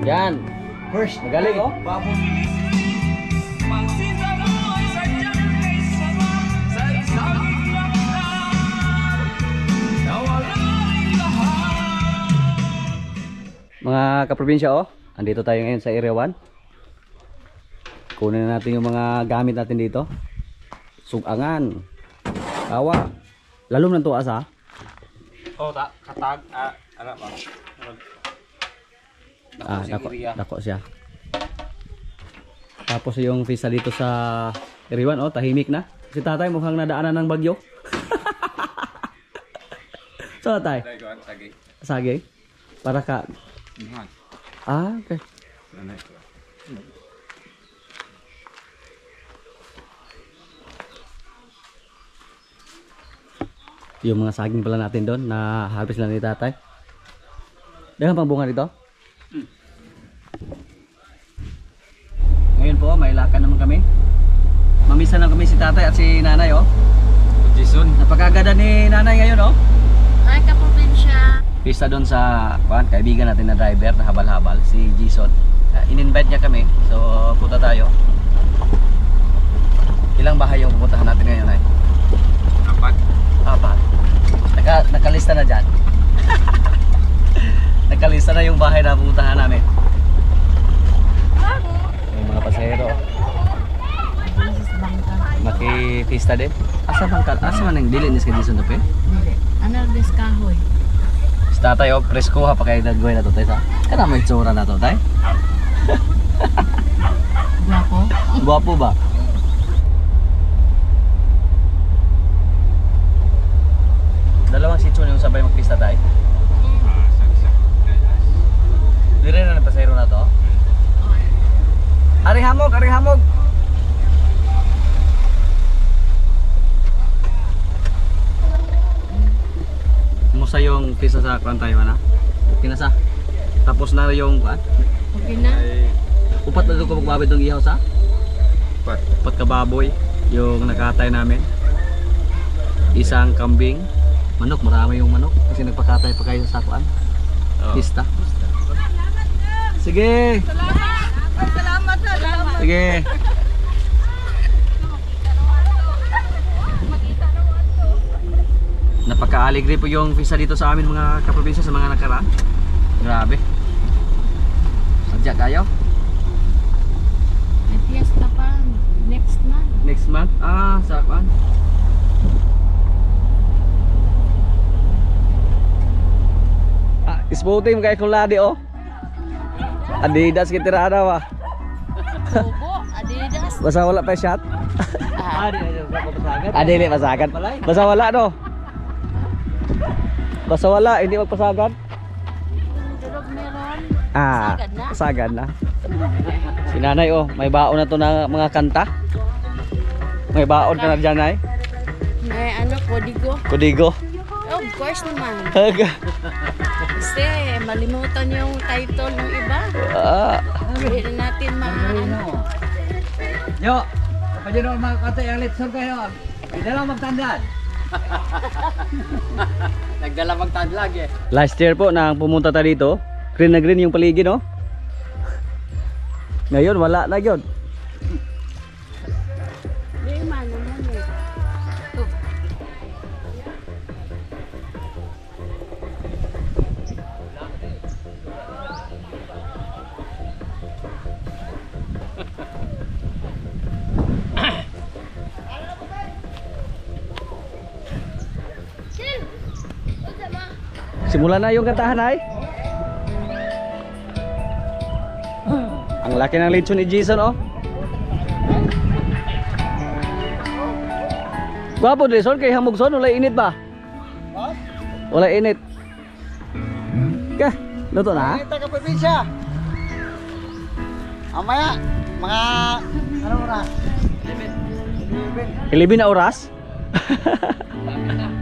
Yan. First. Magaling oh. Babos. Mga kaprobinsya oh, andito tayo ngayon sa Area 1. Kunin na natin yung mga gamit natin dito. Sugangan, kawa, lalom ng tuas ha. Oh, katag, ano ba? Dako siya. Tapos yung visa dito sa Area 1 oh, tahimik na. Si tatay mukhang nadaanan ng bagyo. So tatay? Sagi. Para ka. Ah, okay. Yung mga saging pala natin doon na harvest lang ni tatay. Dahan pang bunga dito. Ngayon po may lakan naman kami. Mamisa lang kami si tatay at si nanay oh. Jason. Napakaganda ni nanay ngayon oh. Ay, kaprobinsya. Pista doon sa kaibigan natin na driver na habal-habal, si Jason. In-invite niya kami, so punta tayo. Ilang bahay yung pupuntahan natin ngayon ay? Apat. Nakalista na dyan. Nakalista na yung bahay na pupuntahan namin. May mga pasahero. Maki-pista din. Asa bangkal? Asa man ang dili ni si Jason to pe? Dili. Ano des kahoy? Tatay oh, presko ha pa kayo nagawin na to tayo sa. Kana may itsura na to tay? Guwapo? Guwapo ba? Dalawang sitso yung sabay magpista tayo. Dire na ng pasayro na to. Ari hamog, ari hamog. Musa yung pista sa kwan tayo na. Okay na sa. Tapos na yung kwan. Okay na. Upat na ito ko magbabay itong ihaw sa. Upat ka baboy. Yung nakatay namin. Isang kambing. Manok, marami yung manok. Kasi nagpakatay pa kayo sa kwan. Pista. Sige. Salamat. Sige. Napaka-aligre po yung visa dito sa amin mga kaprobinsya sa mga nakaraan. Grabe. Sadya kayo? May fiesta pa. Next month. Next month? Ah, sa kwan? Sporting kayo kung ladi oh. Adidas kitirada ba? Bobo, Adidas. Basta wala pa shot? Dili masagan. Basta wala no? Basta wala, hindi magpasagan. Durog meron. Sagad na. Si nanay oh, may baon na to na mga kanta. May baon ka na dyan ay. May ano, kodigo. Kudigo. Of course naman. Kasi malimutan yung title ng iba. Hindi na natin ano. Yo, kapag yun mga katay ang litson kayo, dala magtandaan. Nagdala magtandlag eh. Last year po nang pumunta tayo dito, green na green yung paligid no. Ngayon wala na yun. Hindi man naman eh. Simulan na yung kantahan ay. Ang laki ng lechon ni Jason oh. Gwapo Jason kay hamugson wala init ba? Wala init. Kah, luto na? Kita ka probinsya. Amaya, mga ano oras? 11 na oras?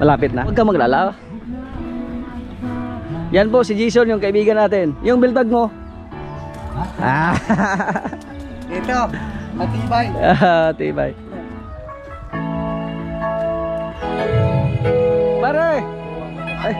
Malapit na. Huwag ka maglala. Yan po si Jason yung kaibigan natin. Yung biltag mo. Dito, matibay. Tibay. Pare. Ay.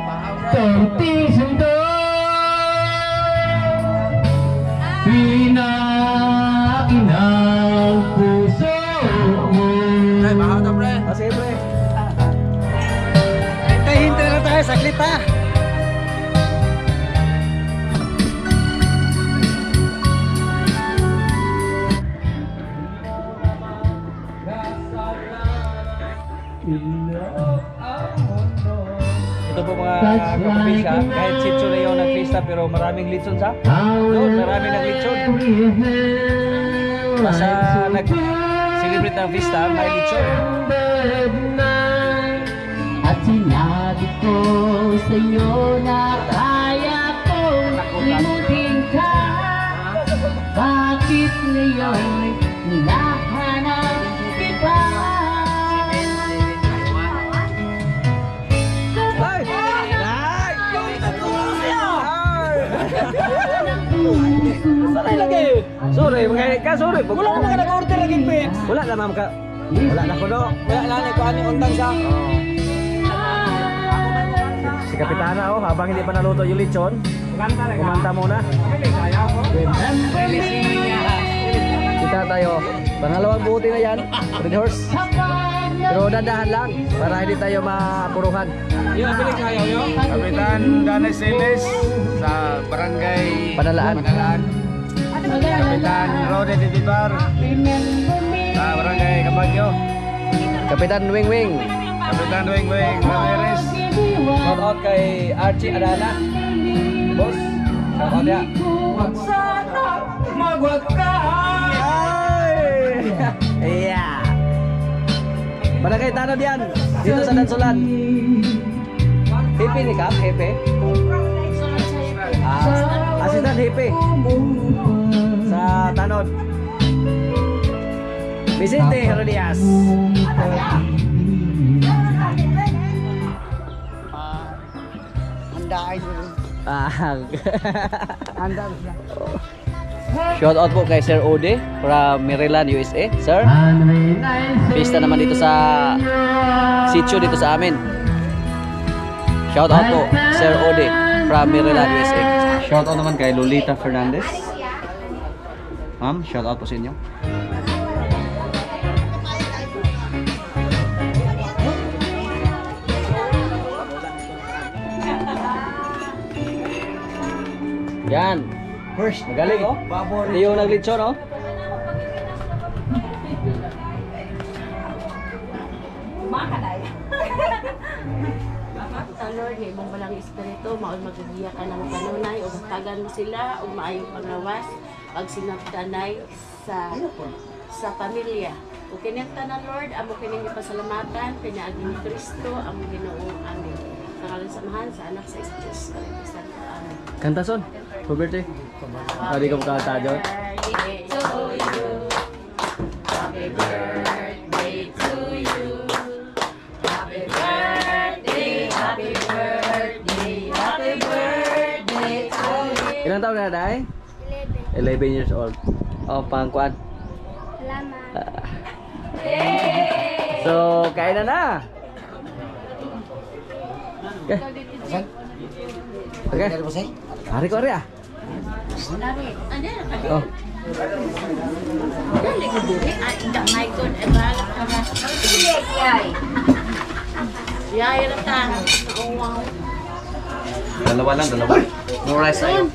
kahit sitso na yung nag-fiesta pero maraming litson sa doon, maraming nag-litson. Basta nag-celebrate ng fiesta, may litson. At sinabi ko sa'yo na kaya kong limutin ka. Bakit ngayon hinahanap kita? Ay! Sanay lagi! Sorry, mga sorry. Wala naman ka nag-order lagi, Pix. Wala naman ka. Wala na ko no. Wala na ko ani untang sa. Si Kapitana oh, habang hindi pa naluto yung lechon, kumanta muna. Kita tayo. Pangalawang buti na yan. Red horse. Pero dadahan lang para hindi tayo mapuruhan. Yung nabiling kayo yun? Kapitan Danes Siles sa Barangay Panalaan. Kapitan Rode Didibar sa Barangay Kabagyo. Kapitan Wing Wing. Kapitan Wing Wing Ramirez. Shout out kay Archie Adana. Boss. Shout out ya. Magwag ka! Iya. Barangay Tanod yan. Dito sa Dansulan. Hepe ni Kap, Hepe. Assistant Hepe. Sa Tanod. Vicente Herodias. Shout out po kay Sir Ode from Maryland, USA. Sir, pista naman dito sa sitio dito sa amin. Shout out po Sir Ode from Maryland, USA. Shout out naman kay Lolita Fernandez. Ma'am, shout out po sa inyo. Yan. First, Magaling oh. babor. Hindi yung naglitsyon oh. Lord, nga imong balang espiritu, maol magagiya ka ng kanunay, o tagan mo sila, o maayong panglawas, pag sinagdanay sa pamilya. O kinenta na Lord, amo kining ipasalamatan, pinaagi ni Kristo, amo Ginoo, amin. Sa ngalan samahan, sa anak sa Diyos, kalipisan ko, amin. Kanta son. Happy birthday. Hindi ka makakata dyan. Birthday to you. Happy birthday to you. Happy birthday, happy birthday, happy birthday to you. Ilang taon na Day? 11 years old. Oh, pangkuan. Salamat. So, kain na na. Okay. Okay. Hari ko ari ah. Oh. Dali ko diri, ay my god, ebalak ka ba? Yay rata. Oh wow. Dalawa lang, dalawa. No rice tayo.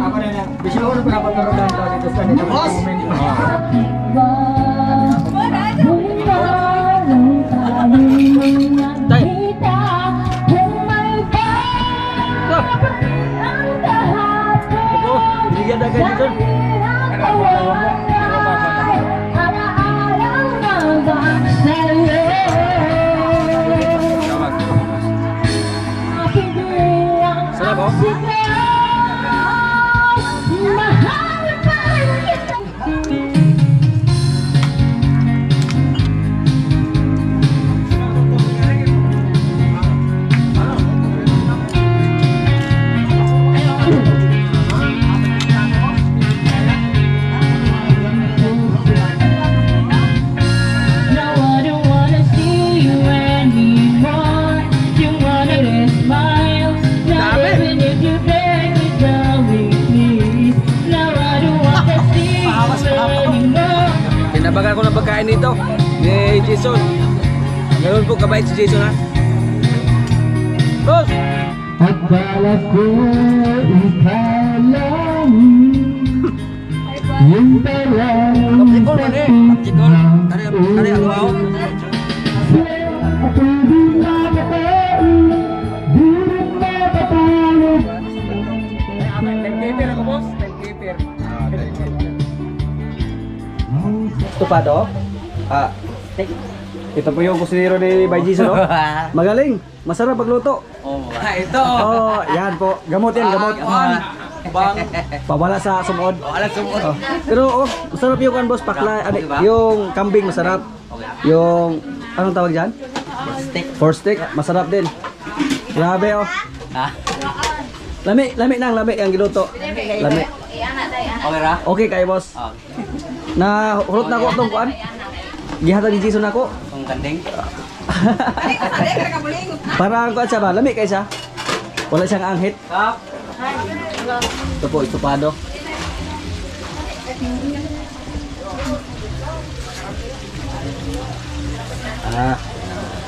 Ako na lang. Bisa ko na pinapaturugan to dito sa nito. Boss! Binigyan na kayo dito. Sarap oh. Pinabagal ko ng pagkain dito ni Jason. Ngayon po kabait si Jason ha. Boss! Akala ko ikaw lang yung parang Tapsikol man eh. Tapsikol. Kari ang baho. ako di makakain, di rin makapalog. Timekeeper ako boss. Timekeeper. Tupado? Ah, ito po yung kusinero ni Bay Jason, no? Magaling, masarap pagluto. Ito oh. Oh, yan po. Gamot yan, gamot. Bang. Pawala sa sumod. Wala sumot. Oh. Pero masarap yung kan boss, pakla, yung kambing masarap. Yung anong tawag diyan? Pork steak, masarap din. Grabe oh. Lami ang giluto. Lami. Okay ra? Okay kayo boss. Na hulot na ko tong kuan. Gihatag ni Jason ako. Kung kanding. Para ang kuan siya ba? Lami kay siya. Wala siyang anghit. Kap. Ito po, itupado. Ah,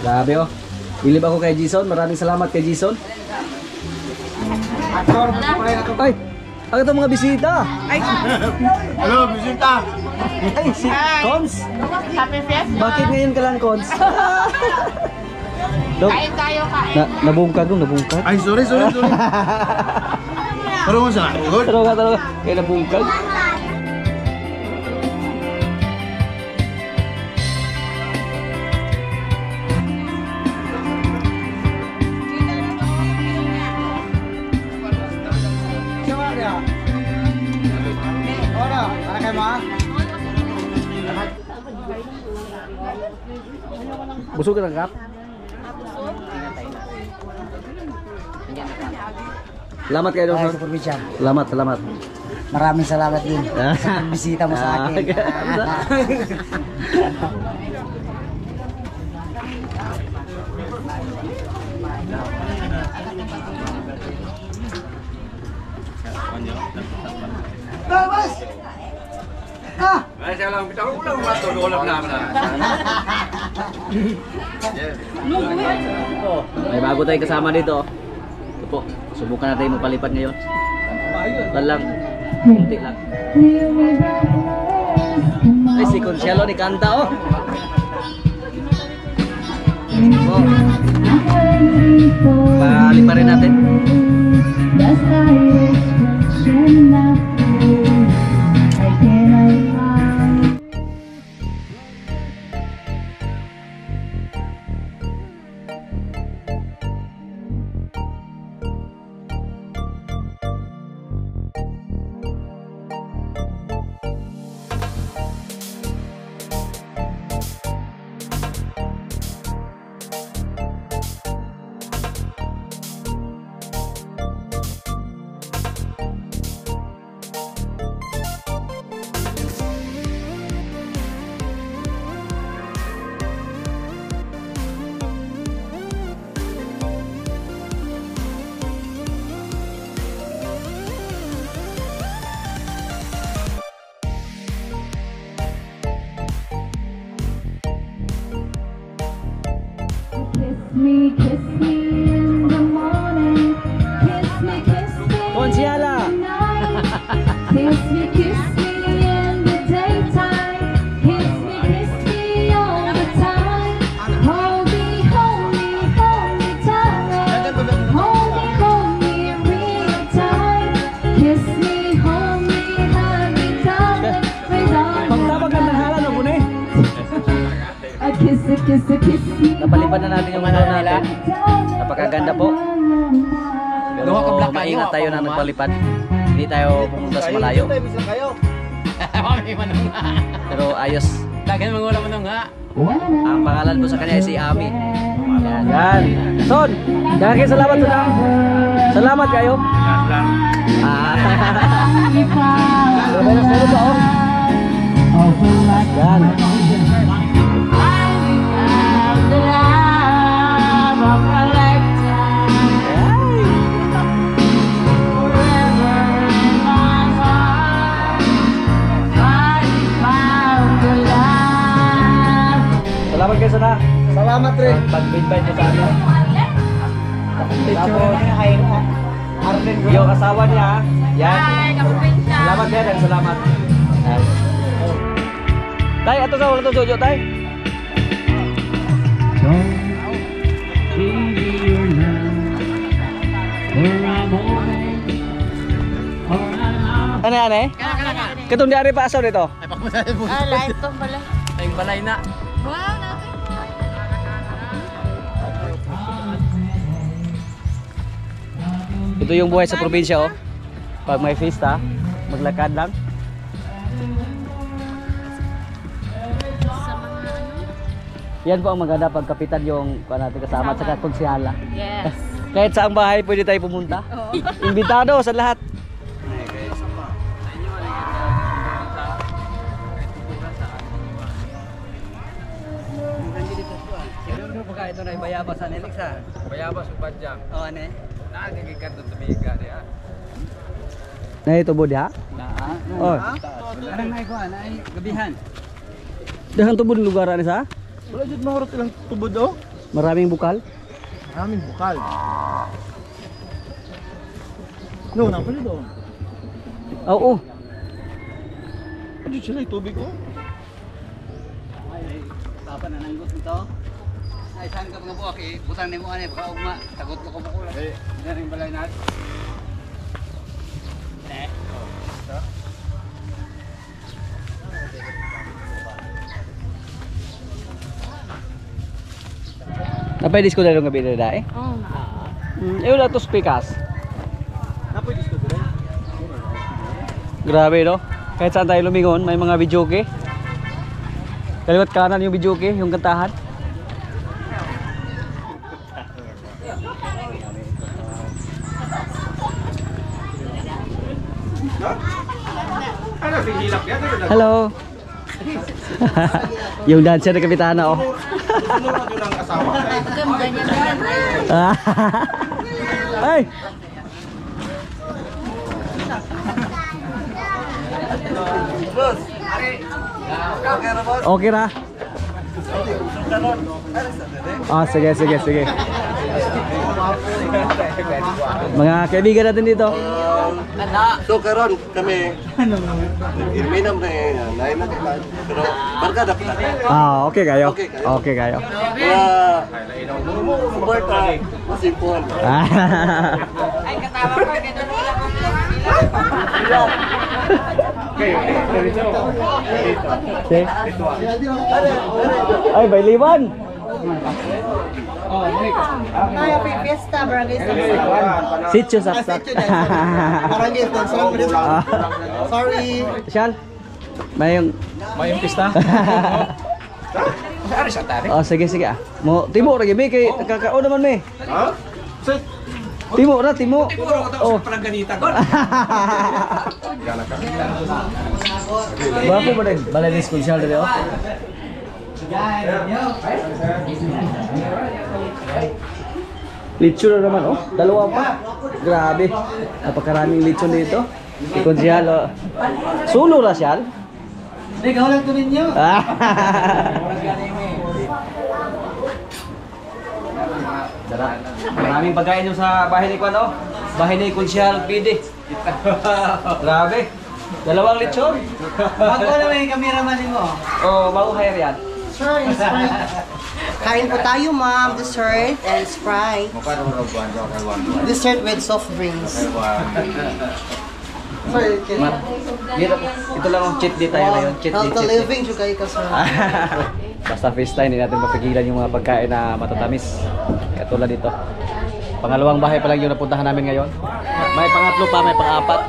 grabe oh. Bilib ako kay Jason. Maraming salamat kay Jason. Ay, ang itong mga bisita. Ay, Hello, bisita. ay si Cons. Happy Fest! Bakit ngayon ka lang, Cons? Dok, Kain tayo, kain! nabungkag dong, nabungkag. Ay, sorry. Pero mo sa good. Taro ka. Kaya nabungkag. Busog ka ng kap? Salamat kayo dong. Salamat. Maraming salamat din. Bisita mo sa akin. May bago tayong kasama dito. Ito po, subukan natin magpalipad ngayon. Lang. Kunti lang. Ay, si Consuelo ni Kanta oh. Oh. Paliparin natin. Kiss me in the morning. Kiss me Consiala. Kiss me in the daytime. Kiss me all the time. Hold me tight. Hold me real tight. Kiss me, hold me tight. Pagtabag ka ng halan o bunay. A kiss me. Napalipad na natin yung ano natin. Napakaganda po. Pero maingat tayo na nagpalipad. Hindi tayo pumunta sa malayo. Pero ayos. Ang pangalan po sa kanya ay si Ami. Yan. Son, daghang salamat po na. Salamat kayo. Grabe na solo ba oh? Yan. Salamat kayo sana. Salamat rin. Pag-invite mo sa amin. Tapos, yung asawa niya, yan. Salamat din, and salamat. Yan. Tay, ato sa wala to Jojo, tay. Ano? Katong di ari pa asaw dito. Lain tong balay. Ay balay na. Ito yung buhay sa probinsya oh. Pag may fiesta, maglakad lang. Yan po ang maganda pag kapitan yung natin kasama at saka konsyala. Yes. Kahit saang bahay pwede tayo pumunta. Imbitado sa lahat. Ito na bayabas sa Nelix ha. Bayabas upat jam. Oo, ano eh? Nagigikat ng tumiga dia. Na ito budi ha? Oh. Anong naikuha? Ay gabihan. Dahan tubod ng lugar ani sa? Wala jud mahurot ilang tubod oh. Maraming bukal. Maraming bukal. No, na pala doon. Oo. Ano sila tubig oh? Ay, papa na nanggut nito. Ay, saan ka mga buwak eh? Butang ni mo ano eh, baka ugma. Tagot ko kumukulang. Eh, hindi rin balay natin. Napay disco dalo nga bida eh. Oh, Wala to speakers. Napoy disco dire. Grabe no. Kahit saan tayo lumingon, may mga videoke. Kaliwat kanan yung videoke, yung kantahan. Hello. Yung dancer na kapitana oh. Ay. Okay na. Sige. Mga kaibigan natin dito. So karon kami Irminam na nain na kailan. Pero barkada pa. Okay kayo. Okay kayo. Okay kayo. Kaya suporta masimpon. ay katawa ko kaya Ay, bailiwan. Ay, happy fiesta, barangay Sitio saksak. Barangay Sorry. Sial. Mayong pista. Oh, sige. Mo timo ra gyud kay kakao naman me. Ha? Timo. Oh. Bapo ba din? Balay ni school siya dali oh. Lechon na naman oh. Dalawa pa. Grabe. Napakaraming lechon dito. Ikon siya lo. Sulo ra siya. Hindi, kawalan ko ninyo. Maraming pagkain yung sa bahay ni Kwano. Bahay ni Kunsyal PD. Grabe. Dalawang lechon. Bago naman yung cameraman mo. Oh, bago hire yan. Sure, and Sprite. Kain po tayo, ma'am. Dessert and Sprite. Dessert with soft drinks. Sorry, Ito lang ang cheat day tayo ngayon. Cheat day. Healthy living juga ikaw, sir. Basta FaceTime, hindi natin mapigilan yung mga pagkain na matatamis. Katulad dito. Pangalawang bahay pa lang yung napuntahan namin ngayon. May pangatlo pa, may pang-apat.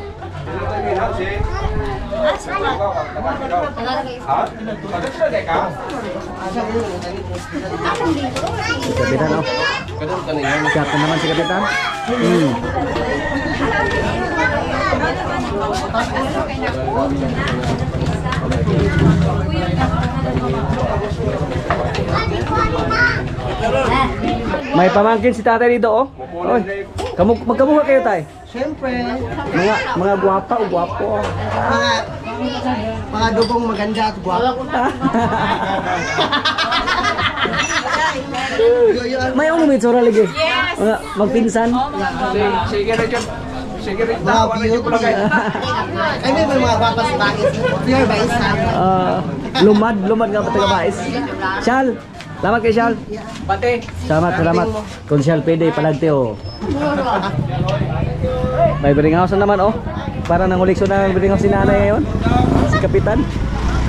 Kapitan, oh. Sikat na naman si Kapitan. May pamangkin si tatay dito, oh. Oy, magkamukha kayo, tay. Siyempre, Mga gwapa o gwapo. mga dugong maganda at guwapo. May ano may tsura lagi. Yes. Magpinsan. Sige Richard. Sige Richard. Ay, may mga papas bais. Pure bais na. Lumad nga taga Bais. Shal. Salamat kay Shal. Pati. Salamat. Kung Shal pwede palagte oh. May biringhouse na naman oh. Para nangulikso na biringhouse si nanay ngayon. Si Kapitan.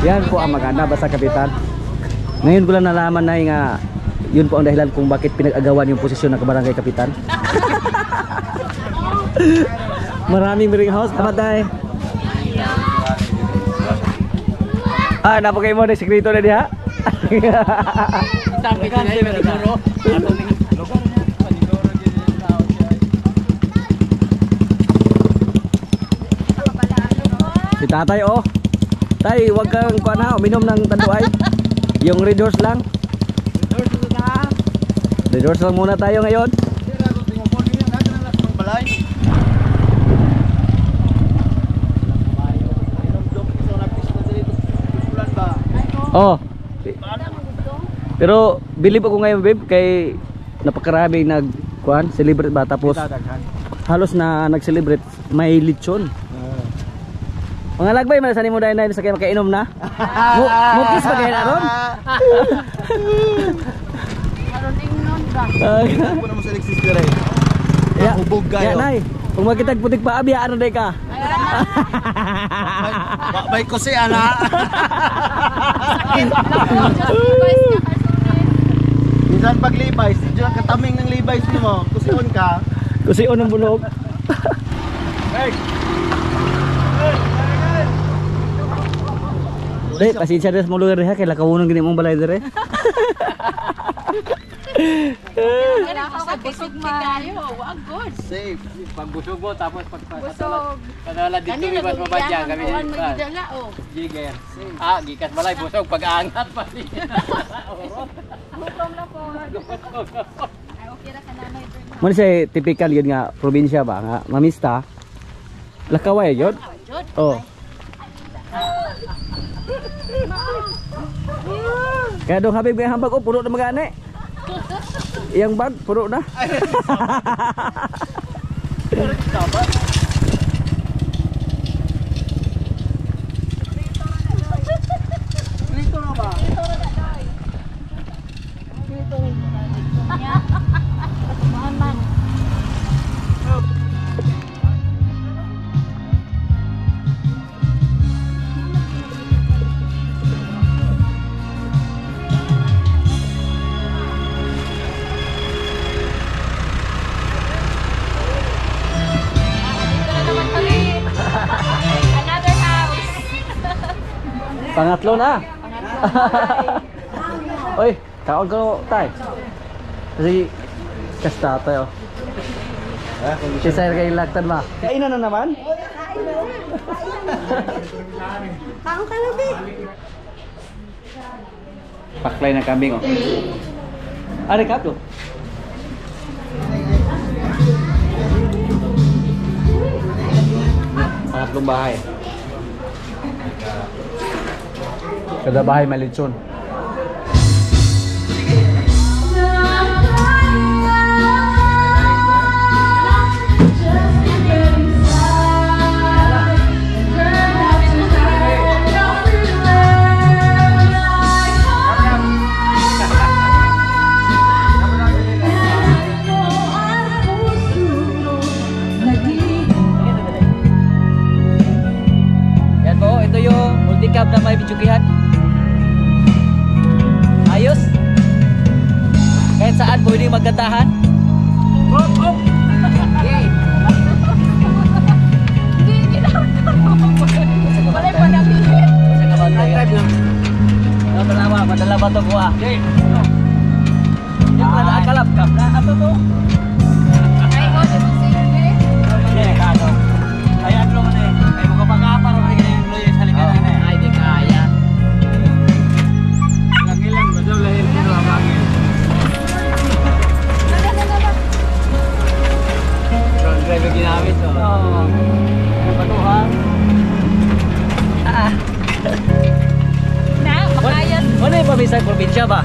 Yan po ang maganda basta Kapitan. Ngayon ko lang nalaman na nga yun po ang dahilan kung bakit pinag-agawan yung posisyon ng Kabarangay Kapitan. Maraming biringhouse. Salamat tayo. Napakay mo na sekreto na diha. Si tatay oh. Tay, wag kang kuan ha, uminom ng tanduay. Yung Red Horse lang. Red Horse lang muna tayo ngayon. Oh. Pero believe ako ngayon babe kay napakaraming nagkuan, celebrate ba tapos halos na nag-celebrate may lechon. Mga lagbay man sa nimo dahil na sa kay makainom na. Mukis pa kay aron. Aron ingnon ba? Ako na mo sa Alexis dire. Ya, hubog kayo. Ya nay, kung makitag putik pa abiyaan na day ka. Bay ko si ana. Minsan pag Levi's, diyan kataming ng Levi's mo. Kusion ka. Kusion ang bulog. Dek, pasensya na sa mga lugar ha, kaya lakawunan gini mong balay dire. Busog kayo, wag good. Safe. Pagbusog mo tapos Busog. Kanala dito Kanina ibas mabadya kami. kuan magidala oh. Jiger. Gikas balay busog pag-aangat pa din. Gutom na po. Ay okay ra kananay drink. Mo say typical yun nga probinsya ba nga mamista. Lakaway yun. Oh. Kaya dong habig may hambag oh puro na magane. Iyang bag puro na. Another house. Pangatlo na. Oy, kaon ko tay. Kasi kasta tayo. Si Sir kay laktan ba? Kainan na naman? Kaon ka na di. Paklay ng kambing oh. Ano ka to? Pangatlong bahay. Kada bahay may lechon. Yan po, ito yung multi-cab na may bitsugihan. Ayos. Kahit saan pwedeng maggandahan. Balay pa na bihit. Madala ba ito kuha? Yung kalap ka. Ato to. Ay ko di mo sige. Ayan lo man eh. Ay mo kapag-apar mo yung loyes halika na eh. Ay di kaya. Langilan ba daw lahir dito abangin. Drone driver ginamit to. Oo. Batuhan. Na, makayan. Ano yung pamisang probinsya ba?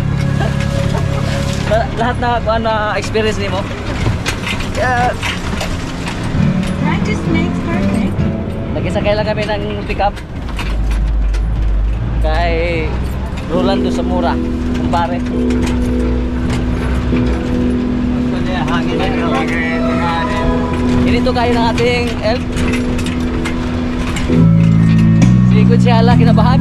lahat na ano experience nimo. Yeah. Practice makes perfect. Nag-isakay lang kami ng pick-up kay Rolando Zamora, kumpare. Ganito kayo ng ating elf. Silikod siya ala, kinabahan.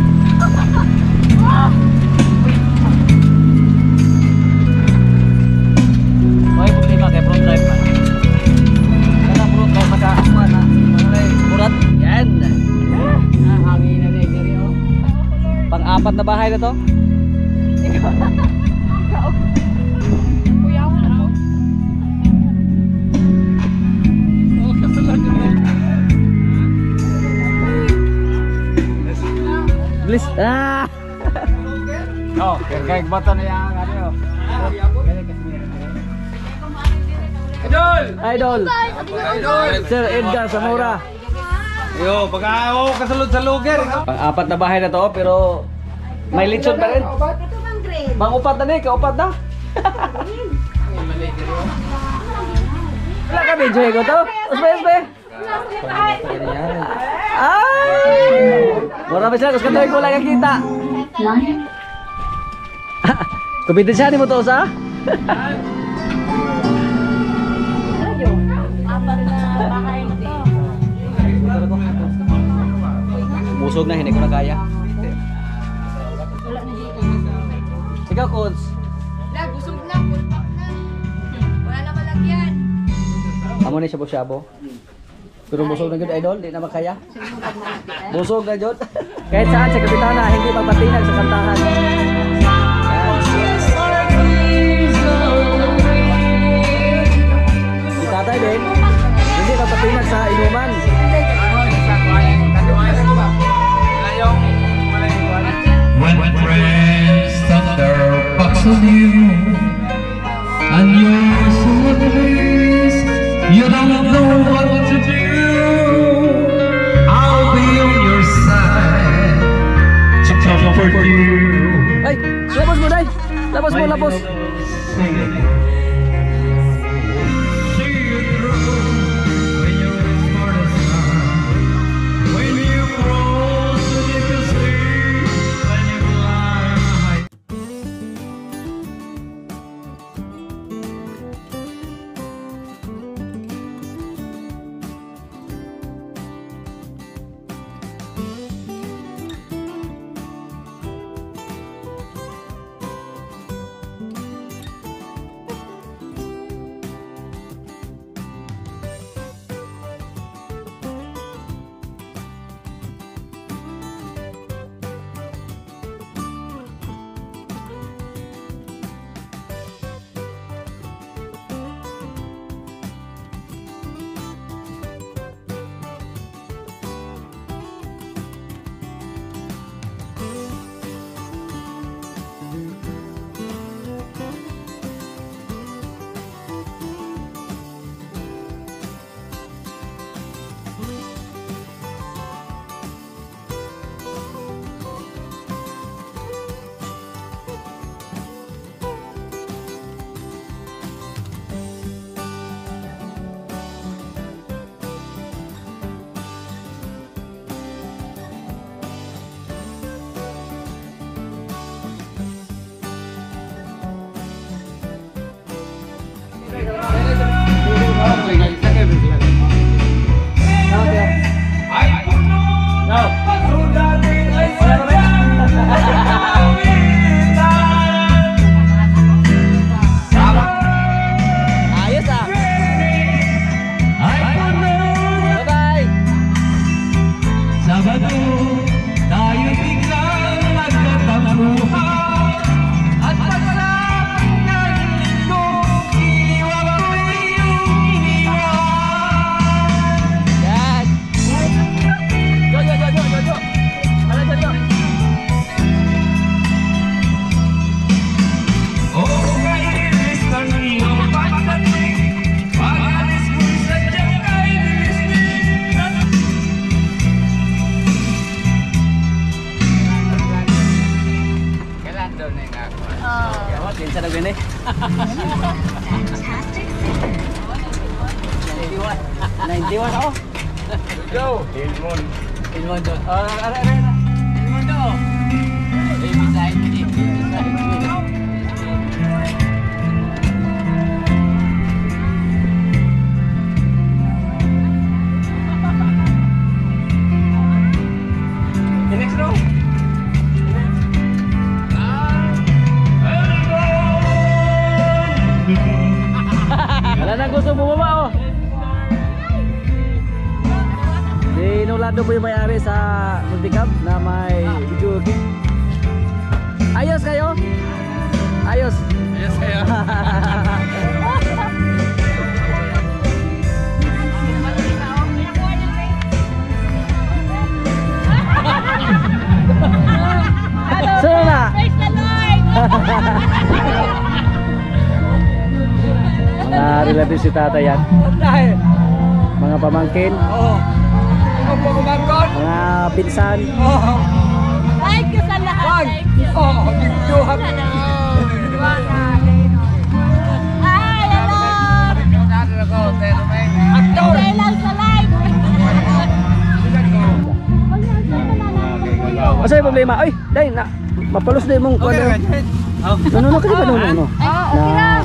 Okay, problema kay front drive pa. Kaya front drive maka na. Murat. Yan. Hangin na rin diri oh. Pang-apat na bahay na to. Kuya mo na ako. Bliss. Ah. Oh, kaya bata na yan. Ano? Idol. Sir Edgar Zamora. Yo, pag ako kasulod sa lugar. Pang-apat na bahay na to pero may lechon pa rin. Ito bang grade? Pang-upat na ni, kaupat na. Wala ka medyo ko to. Usbe. Ay! Mura ba siya? Kus katoy ko lang kita. Kubitin siya ni mo to sa? Apat na bahay ito. Musog na, hindi ko na kaya. Ikaw, Codes. Wala, busog na, pulpak na. Wala na malagyan. Amo ni Shabu-Shabu. Pero busog na yun, idol. Di na makaya. Busog na yun. Kahit saan sa kapitana, hindi magpatinag sa kantahan. Si tatay din, hindi magpatinag sa inuman. When friends thunder bucks on you and you're so amazed, you don't know what to do. I'll be on your side to comfort you. Ay! Labos mo, day! Labos mo, labos! See you through when you're as smart as sun. When you cross the deepest sea, when you fly high. Ayos ah! Bye-bye! Sabado, tayo biglang nagtatambuhan. At pagsapit ng linggo, iniwan ko iyong iniwan. Yan! Jo! Ano Jo? Oh, kainis ng iyong pagdating, pag-alis mo'y sadyang kay bilis. Sa nagbini. Naintiwan ako. Go! Ilmon. Ilmondo. Ara. Ilmondo. Beside me. Next row. Wala na gusto bumaba oh. Sinulado po yung may-ari sa multicam na may video game. Ayos kayo? Ayos. Ayos kayo. Sino na? Praise the Lord! Mga relatives si tata yan. Mga pamangkin. Mga pinsan. Thank you sa lahat. Thank you. Hi, hello! Stay lang sa live. Asa yung problema? Ay, dahil na. Mapalos na yung mong kwado. No, kasi ba no? Na.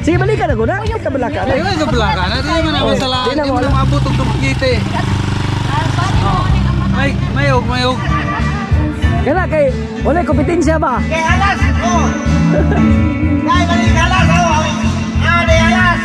Sige, balik ka na guna. Ay, kabalaka na. Ayun, kabalaka na. Di naman ako sa lahat. Di mo lang mabutog itong pagkita eh. Mayog. Kaya kay, wala kompetensya ba? Kay alas! Oh! Kay balik alas! Oh! Ah, di alas!